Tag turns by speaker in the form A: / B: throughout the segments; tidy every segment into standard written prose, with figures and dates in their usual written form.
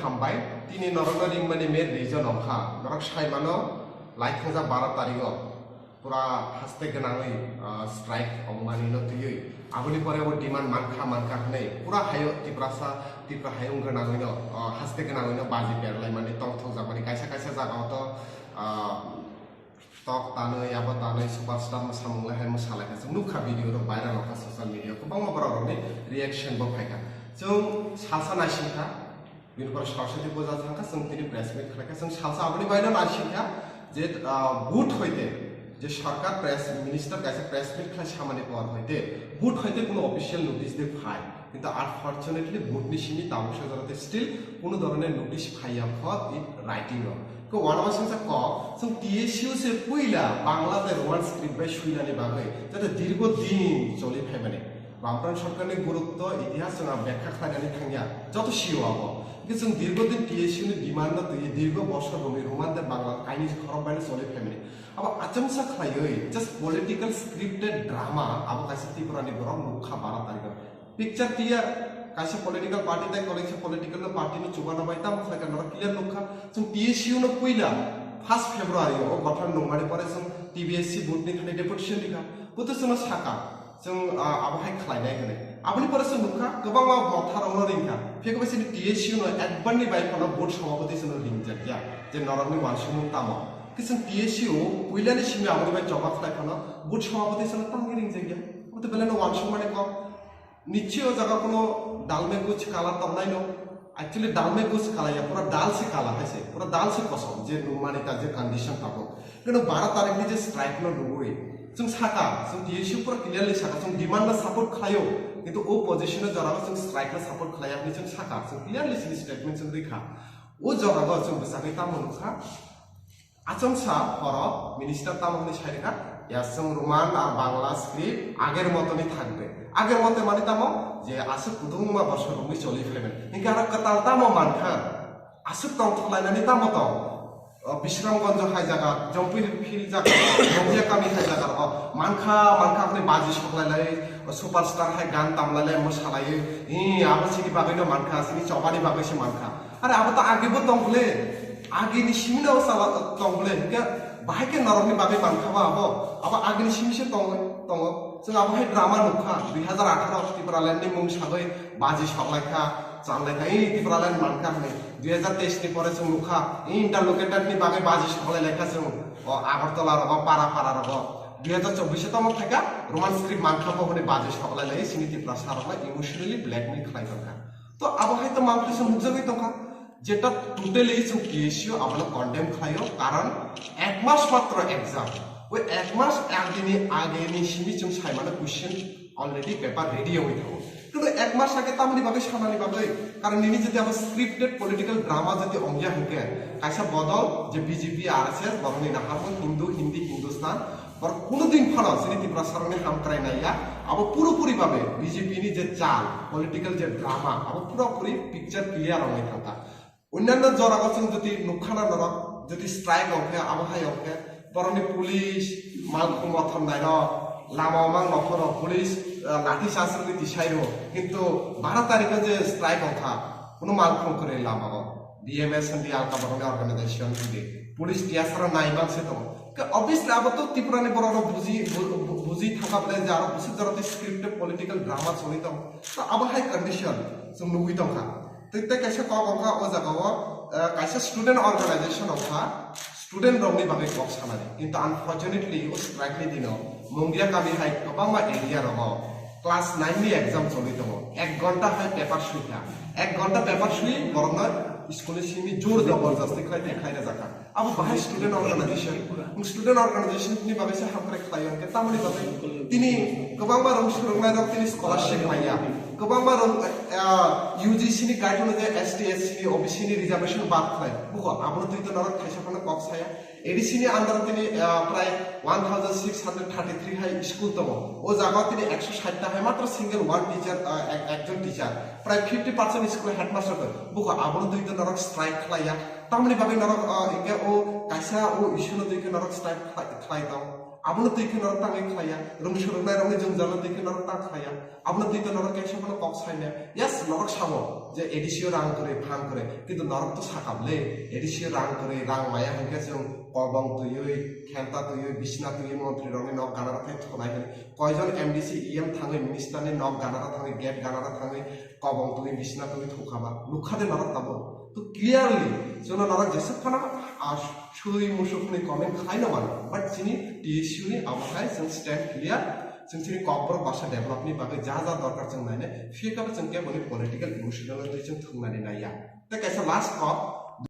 A: হামবাই তিনি নরনার রিংমানি মের রিজন অংখা নরক সাইমানো লাইখাজা 12 তারিখ পুরা হাসতে গোনাङै স্ট্রাইক অংমানিनो তুই আবনি পরে ও ডিমান্ড মানখা হনে পুরা হাयो টিপ্রা হায়ং গোনাङैनो হাসতে গোনাङैनो বাজি পেরলাই মানে তং জাবানি কাইসা জাগাও তো tok tanoi abo tanoi superstar mosamungla hai mosalaka जों नुखा भिडिअ रो भाइराल अखा ससियेल मिडिया गोबां बर'नि रिएक्शन बो फायखा जों सासा नासिखा बिनिफ्राय सरस्वती पूजा थांखा जों तिनि प्रेस मिट खालायखा जों सासा आबनि बायना नासिखा जे बुट হইতে যে সরকার প্রেস মিনিস্টার কাছে প্রেস মিট খাই সামানে পাওয়ার হইতে বুট হইতে কোনো অফিশিয়াল নোটিশ দে ফাই কিন্তু আনফরচুনেটলি বুটনি সিমি তামসা জরাতে স্টিল কোনো ধরনের নোটিশ ফাইয়া ফর ইট রাইটিং को वानवासिंसा क जों टीएसयू से पहिला बांग्लाते रोमान स्क्रिप्ट बाय सुइलानि बागै जाते दीर्घ दिन चलि फायमाने बामफ्रान सरकारनि गुरुत्व इतिहास जों व्याख्या खालामनानै थांया जत सिओ आबो कि जों दीर्घ दिन टीएसयू नि डिमान्ड तो दीर्घ वर्ष रोमी रोमानते बांग्ला काइनि खरब बायने चलि फायमाने अब आचमसा खालायै जस्ट पॉलिटिकल स्क्रिप्टेड ड्रामा अब कासे त्रिपुरानि बरम मुखा 12 तारिख पिक्चर क्लियर कासे पॉलिटिकल पार्टी तक कलेक्शन पॉलिटिकल पार्टी नो चुबाना बायता मखलायका नर क्लियर लुखा जों टीएसयू नो पहिला 1 फेब्रुवारी ओ गठन नंमानि परे जों टीबीएससी बोर्ड नि थाने डेपुटेशन लिखा बोतो जों साका जों आबहाय खलायनाय होने आबनि परे जों लुखा गोबां मथारावनो रिंखा फेकबासि टीएसयू नो एडबाननि बायफाना बोर्ड सभापति जों रिंजाकिया जे नरनि वानसुमु तामो कि जों टीएसयू पहिलानि सिमि आबनि बाय जबा खलायफाना बोर्ड सभापति जों तांगि रिंजाकिया बोतो बेलानो वानसुमु माने क निश्चय जगह कोनो दाल में कुछ काला तब नहीं नो एक्चुअली दाल में कुछ काला या पूरा दाल से काला है से पूरा दाल से कसम जे नुमाने का जे कंडीशन था वो किंतु 12 तारीख में जे स्ट्राइक नो लुगुई जों साका जों टीएसयू पूरा क्लियरली साका जों डिमांड ना सपोर्ट खायो किंतु ओ पोजीशन जरा जों स्ट्राइक ना सपोर्ट खाया नि जों साका जों क्लियरली सिनि स्टेटमेंट जों देखा ओ जरा जों बसाखै तामनुखा आचमसा पर मिनिस्टार तामनि साइरेखा यासं रोमान और बांग्ला स्क्रिप्ट आगेर मतनी থাকবে আগের মতে মানে তামো যে আসে কুদুমা বছর রুমি চলি ফেলেবেন ইনকা আর কাতাল তামো মানখা আসে তং থলাইনানি তামো তাও বিশ্রামগঞ্জ হাই জায়গা জম্পি ফিল জায়গা মহিয়া কামি হাই জায়গা মানখা আপনি বাজি সকলাইলাই সুপারস্টার হাই গান তামলাইলাই মোসালাই আবার সিনি বাগৈনো মানখা সিনি চবানি বাগৈছে মানখা আরে আবার তো আগেবো তংলে আগেনি সিমিনাও সালা তংলে ইনকা बाहायके नरकनि बागै मानखाबा अब आगनि सिमसे दङ जों आबहाय ड्रामा नुखा 2018 टिप्रालेन्डनि मुं सागै बाजी सकलायखा जानलायखा टिप्रालेन्ड मानखा हनै 2023 नि परे जों नुखा इन्टारलोकेटेडनि बागै बाजी सकलायलायखा जों आगरतला रग पारा रग 2024 तम थाका रोमान स्क्रिप्ट मानखाबो हनै बाजी सकलायलाय सिनि टिप्रा सारला इमोशनली ब्लैकमेल खालायखा तो आबहाय त मानखिसो मुजगै दंखा যেটা টোটালি जों टीएसयू আমরা কন্ডেম খাইও কারণ এক মাস মাত্র एग्जाम ওই এক মাস একদিনই আগেনি সিমি जों সাইমানে কোশ্চেন অলরেডি পেপার রেডি হই থাকো কিন্তু এক মাস আগে তামনি ভাবে সানানি ভাবে কারণ নিনি যদি আবার স্ক্রিপ্টেড পলিটিক্যাল ড্রামা যদি অঙ্গিয়া হুকে কাইসা বদল যে বিজেপি আরএসএস বরনি নাহামো হিন্দি হিন্দুস্তান और কোনো দিন ফানা সিনি ত্রিপুরা সারনে হামক্রাই নাইয়া আবার পুরোপুরি ভাবে বিজেপি নি যে চাল পলিটিক্যাল যে ড্রামা আবার পুরোপুরি পিকচার ক্লিয়ার হই থাকা অন্যান্য জরাগত যদি নুখানা নরক যদি স্ট্রাইক অংকে আবহাওয়া অংকে বরনি পুলিশ মালকুম অথন নাই লামা মাং নখর পুলিশ লাঠি শাস্ত্রনি দিশাইরো কিন্তু 12 তারিখে যে স্ট্রাইক অংখা কোনো মালকুম করে লামা ডিএমএস এন্ড আলকা বরনি অর্গানাইজেশন দি পুলিশ টিয়াসরা নাইবাং সে তো অবভিয়াসলি আবার তো ত্রিপুরানি বড় বুঝি থাকা বলে যে আরো বেশি জরতে স্ক্রিপ্টে পলিটিক্যাল ড্রামা চলিত তো আবহাওয়া কন্ডিশন जों नुই दंखा तै कैसे कका ओ जागाव कैसे स्टूडेंट ऑर्गेनाइजेशन अफा स्टूडेंट रंगनि बागै कक सानानि किंतु अनफॉर्चुनेटली ओ स्ट्राइक नि दिनो मंगिया काबि हाय गोबांमा एरिया रग क्लास 9 नि एग्जाम चलि दङ 1 घंटा हाय पेपर सुइखा 1 घंटा पेपर सुइ बरना स्कूल सिमी जोर जबरदस्ती खाय देखायना जाका अब बाहाय स्टूडेंट ऑर्गेनाइजेशन नि बागै से हामक्राय खायन के तामनि बागै तिनी गोबांमा रं सुरंगनाय रं तिनी स्कॉलरशिप माया गोबांमा रं यूजीसी नि गाइड अनुसार एसटी एससी नि ओबीसी नि रिजर्वेशन बात खाय बुको आबो तुइ त नरक खायसाफाना कक साया एडीसी नि अंडर तिनी प्राय 1633 हाई स्कूल दङ ओ जागा तिनी 160 टा हाय मात्र सिंगल वन टीचर एकजन टीचर प्राय 50% स्कूल हेडमास्टर बुको आबो तुइ त नरक स्ट्राइक खाया तामनि बागै नरक इके ओ कायसा ओ इशु न तुइ नरक स्ट्राइक खाय दङ abno tuike norok tangai khlaya rung surungnai rokni jungjalno tuike norok tang khlaya abno tuike norok kaisa kono kok saina yes norok samo je edisio rang kore phan kore kintu norok to sakable edisio rang kore rang maya hangke jung কবং তুই খেলতা তুই বিছনা তুই মন্ত্রী রঙে knock গানারা থাই থনাই কয়জন MDC EM Than মিনিস্টারনি knock গানারা Than gate গানারা Than কবং তুই বিছনা তুই থুখাবা নুখাদে নরক তাবো তো ক্লিয়ারলি जों नरक जेसेबां सुइ मुसुखनि कमेन्ट खायनो मान बाट जोंनि टिएसइउ नि आवहाय जों स्टेन्ड क्लियार जों जोंनि ककबर भाषा डेभलपनि बागै जा दरकार जों नायनो फिकाबो जों केवल पलिटिकल इमोशनल जों थुंनानै नाया दा कैसा लास्ट कप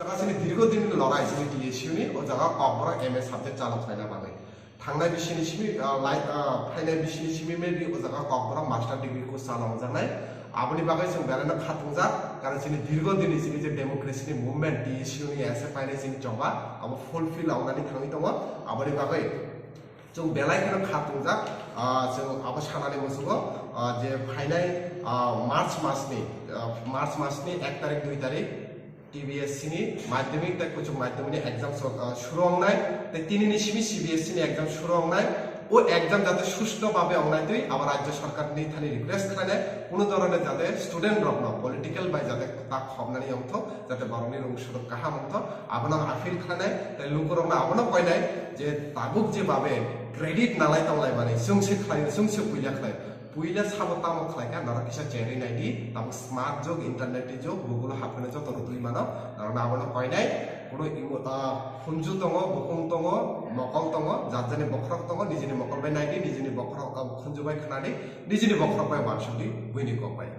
A: जगह जोंनि दीर्घदिन लड़ाई जोंनि टिएसइउ नि ओ जगह ककबर एमए सब्जेक्ट चालु खायना बागै थांनाय बिसिनि सिमि फायनाय बिसिनि सिमि मेबि ओ जगह ककबर मास्टार डिग्री कोर्स चालाव जानाय आबनि बागै जों बेरायनो खाथुंजा कारण जोंनि दीर्घदिननि जोंनि जे डेमोक्रेसिनि मुभमेन्ट टिएसइउ नि एसे फायनाय जोंनि जबा आबो फुलफिल आवनानै थाङै दङ आबनि बागै जों बेलायखौनो खाथुंजा जों आबो सानानै मोसुगो जे फायनाय मार्च मासनि 1 तारिख 2 तारिख टीबीएससी नि माध्यमिक तक कुछ माध्यमिक एग्जाम शुरू होंनाय ते तिनिनि सिमि सीबीएससी नि एग्जाम शुरू होंनाय ও एग्जाम যাতে সুষ্ঠুভাবে অনাই তুই আবার রাজ্য সরকার নি থানি রিকোয়েস্ট খানে কোনো ধরনের যাতে স্টুডেন্ট রকম পলিটিক্যাল বাই যাতে তা খবনানি অংথ যাতে বরনি রংসুর কাহাম অংথ আবনা আপিল খানে তাই লুকরংনা আবনা কয়নাই যে তাবুক যে ভাবে ক্রেডিট নালাই তালাই মানে जोंसे পুইলা খায় পুইলা সাবো তামো খায়কা নরা কিসা চেরি নাইদি তাম স্মার্ট যোগ ইন্টারনেট যোগ গুগল হাফনে যত রুই মানো নরা আবনা কয়নাই কোনো খুঞ্জু দङ বকুম दङ मकल दङ जाजानि बख्रक दङ निजिनि मकल बाय नायदि निजिनि बख्रक खुंजुबाय खानादि निजिनि बख्रक बाय बारसुदि बुइनि कपाय